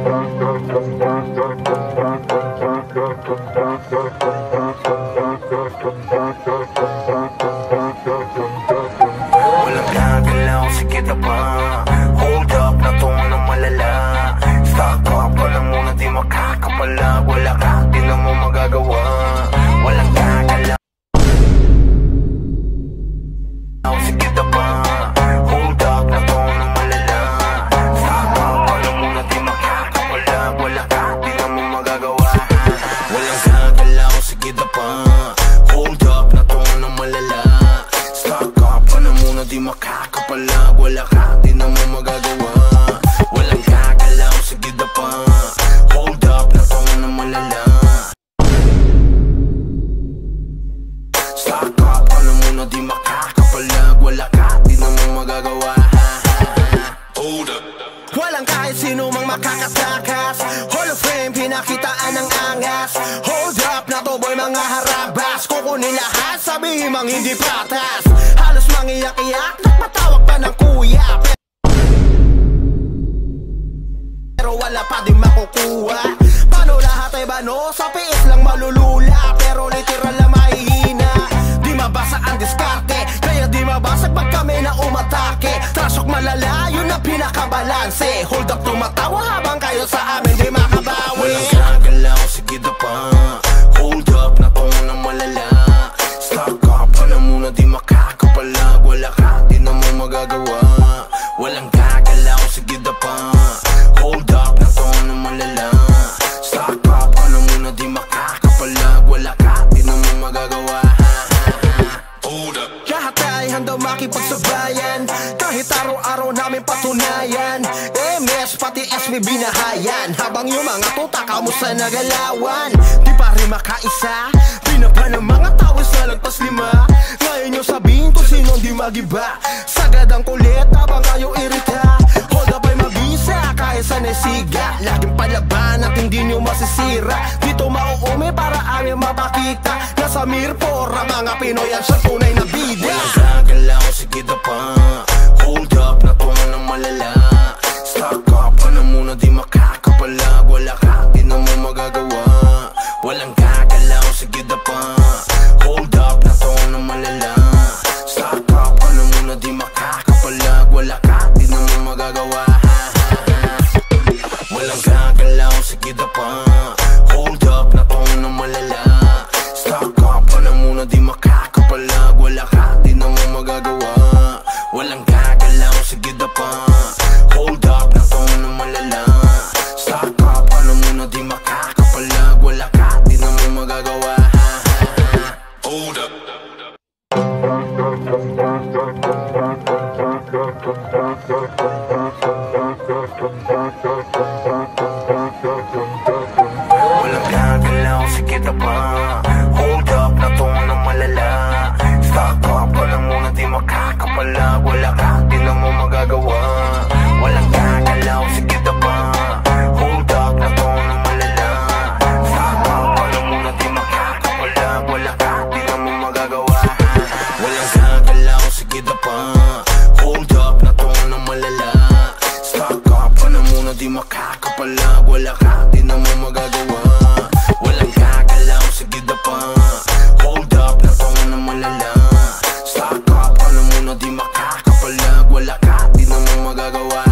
Walang gagalaw, sige na ba? Hold up na to ng malala. Stock up ka na muna, di makakapalag. Wala ka, di na mo magagawa. Walang gagalaw, sige na ba? Hold up na to ng malala. Stock up ka na muna, di makakapalag. Wala ka, di na mo magagawa. Walang gagalaw, sige na ba? Hold up na to ng malala. Stock up ka na muna, di makakapalag. Wala ka, di na mo magagawa. Walang gagalaw, sige na pa. Hold up na to ng malala. Stock up ka na muna, di makakapalag. Wala ka, di na mo magagawa. Hold up. Walang kahit sino mang makakatakas. Hall of Fame, pinakitaan ng angas. Hold up na to boy, mga harabas. Kukunin lahat, sabihin mang hindi patas. Halos mangiyak-iyak, nagpatawag pa ng kuya. Pero wala pa din makukuha. Paano lahat ay bano? Sa piis lang malulula. Pero literal na mahihina. Di mabasa ang diskarte, kaya di mabasag pag kami na umatake. Trasok malala, yun ang pinakabalanse. Hold up, tumatawa habang kayo sa amin di makabawi. Walang gagalaw, sige na pa. Hold up na to ng malala. Stock up ka na muna, di makakapalag. Wala ka, di na mo magagawa. Walang gagalaw, sige na pa. Hold up na to ng malala. Stock up ka na muna, di makakapalag. Wala ka, di na mo magagawa. Hold up. Lahat ay handang makipagsabayan. Kahit araw-araw namin patunayan. MS pati SB binahayan. Habang yung mga tuta kamusta nagalawan. Di pa rin makaisa. Binaba ng mga tao sa lagpas 5. Ngayon yung sabihin kung sinong di magiba. Sagad ang kulit habang kayo irita. Hold up ay mabisa kahit sa nesiga. Laging palaban at hindi nyo masisira. Dito mauumi para aming mapakita. Nasa Mirpora mga Pinoy ang sa tunay na bida. Walang gagalaw, sige na pa. Hold up na to ng malala. Stock up ka na muna, di makakapalag. Wala ka, di na mo magagawa. Walang gagalaw, sige na pa. Hold up na to ng malala. Stock up ka na muna, di makakapalag. Wala ka, di na mo magagawa. Walang gagalaw, sige na pa. Hold up na to ng malala. Stock up ka na muna, di makakapalag. Wala ka, di na mo magagawa. Walang gagalaw, sige na pa. Hold up na to ng malala. Stock up ka na muna, di makakapalag. Wala ka, di na mo magagawa. Hold up. Walang gagalaw, sige na pa. Hold up na to ng malala. Stock up ka na muna, di makakapalag. Wala ka, di na mo magagawa. Walang gagalaw, sige na pa. Hold up na to ng malala. Stock up ka na muna, di makakapalag. Wala ka, di na mo magagawa. Walang gagalaw, sige na pa. Hold up na to ng malala. Stock up ka na muna, di makakapalag. Wala ka, di na mo magagawa. Walang gagalaw, sige na pa. Hold up na to ng malala. Stock up ka na muna, di makakapalag. Wala ka, di na mo magagawa.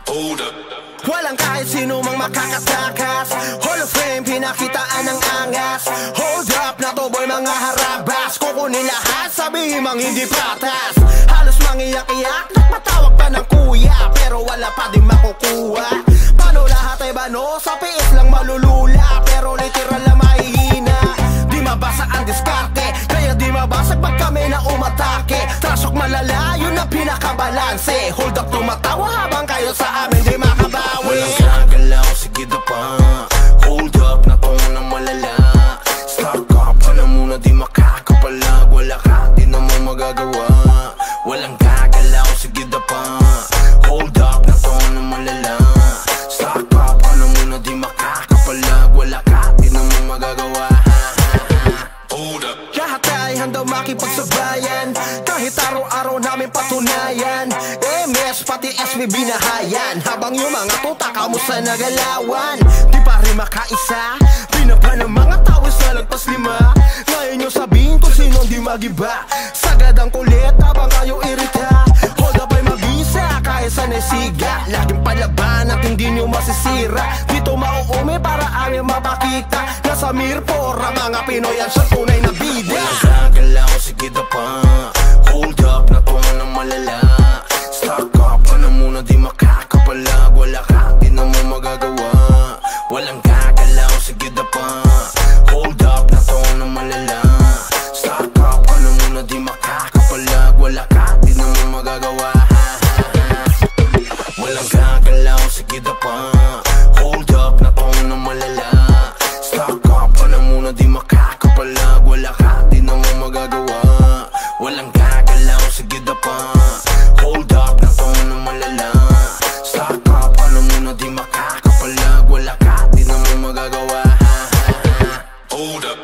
Hold up. Walang kahit sino mang makakatakas. Hall of Fame, pinakitaan ng angas. Hold up na to boy, mga harabas. Kukunin lahat, sabihin mang hindi patas. Halos mangiyak-iyak, nagpatawag pa ng kuya. Pero wala pa din makukuha. Paano lahat ay bano? Sa piis lang malulula. Pero literal na mahihina. Di mabasa ang diskarte, kaya di mabasag pag kami na umatake. Trasok malala, yun ang pinakabalanse. Hold up, tumatawa habang kayo sa amin di makabawi. Walang gagalaw, sige na pa. Hold up na to ng malala. Stock up ka na muna, di makakapalag. Wala ka, di na mo magagawa. Walang gagalaw, sige na pa. Hold up na to ng malala. Stock up ka na muna, di makakapalag. Wala ka, di na mo magagawa. Hold up. Lahat ay handang makipagsabayan. Kahit araw-araw namin patunayan. MS pati SB binahayan. Habang yung mga tuta kamusta nagalawan. Di pa rin makaisa, pinapa ng mga tao sa lagpas 5. Ngayon yung sabihin kung sino di magiba. Sagad ang kulit habang kayo irita. Hold up ay mabisa kahit sa nesiga. Laging palaban at hindi nyo masisira. Dito mauumi para aming mapakita. Nasa mirror ang mga Pinoy at sa tunay na bida. Walang gagalaw, sige na pa. Hold up na to na malala. Stock up ka na muna, di makakapalag. Wala ka, di na mo magagawa. Walang gagalaw, sige na pa. Hold up na to na malala. Stock up ka na muna, di makakapalag. Wala ka, di na mo magagawa. Walang gagalaw, sige na pa. Hold up na to na malala. Stock up ka na muna, di makakapalag. Wala ka, di na mo magagawa. Walang gagalaw, sige na pa. Hold up na to na malala. Stock up ka na muna, di makakapalag. Wala ka, di na mo magagawa. Hold up.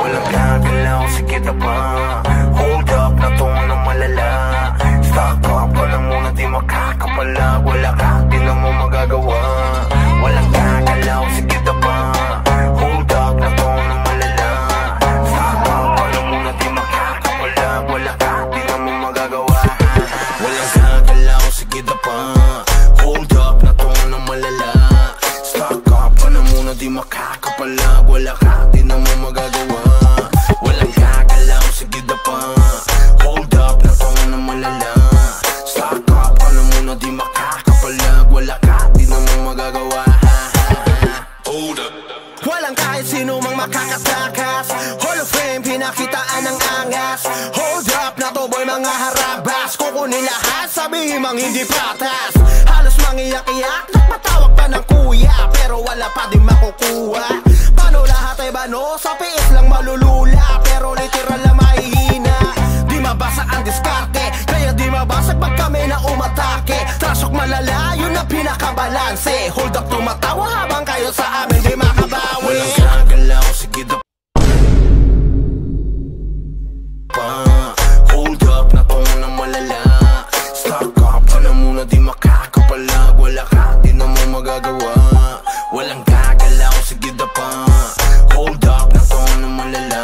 Walang gagalaw, sige na pa. Hold up na to na malala. Stock up ka na muna, di makakapalag. Wala ka, di na mo magagawa. Walang gagalaw, sige na pa. Hold up na to na malala. Stock up ka na muna, di makakapalag. Wala ka, di na mo magagawa. Walang gagalaw, sige na pa. Hold up na to na malala. Stock up ka na muna, di makakapalag. Wala ka, di na mo magagawa. Walang gagalaw, sige na pa. Hold up na to na malala. Stock up ka na muna, di makakapalag. Wala ka, di na mo magagawa. Hold up. Walang kahit sino mang makakatakas. Hall of Fame, pinakitaan ng angas. Hold up na to boy, mga harabas. Kukunin lahat, sabihin mang hindi patas. Halos mangiyak-iyak, nagpatawag pa ng kuya. Pero wala pa din makukuha. Paano lahat ay bano? Sa PS lang malulula. Pero literal na mahihina. Di mabasa ang diskarte, kaya di mabasag pag kami na umatake. Trasok malala, yun ang pinakabalanse. Hold up, tumatawa habang kayo sa amin di makabawi. Walang gagalaw, sige na pa. Hold up na to na malala. Stock up ka na muna, di makakapalag. Wala ka, di na mo magagawa. Walang gagalaw, sige na pa. Hold up na to na malala.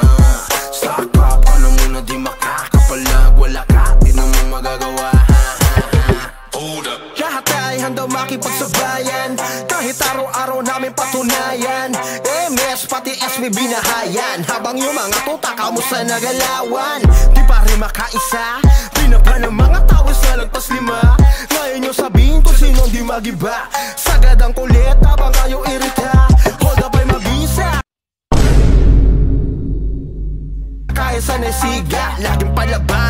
Stock up ka na muna, di makakapalag. Wala ka, di na mo magagawa. Hold up. Lahat ay handang makipagsabayan. Kahit araw-araw namin patunayan. MS pati SB binahayan. Habang yung mga tuta kamusta nagalawan. Di pa rin makaisa, pinapa ng mga tao sa lagpas 5. Ngayon yung sabihin kung sino di magiba. Sagad ang kulit habang kayo irita. Hold up ay mabisa kahit sa nesiga. Laging palaban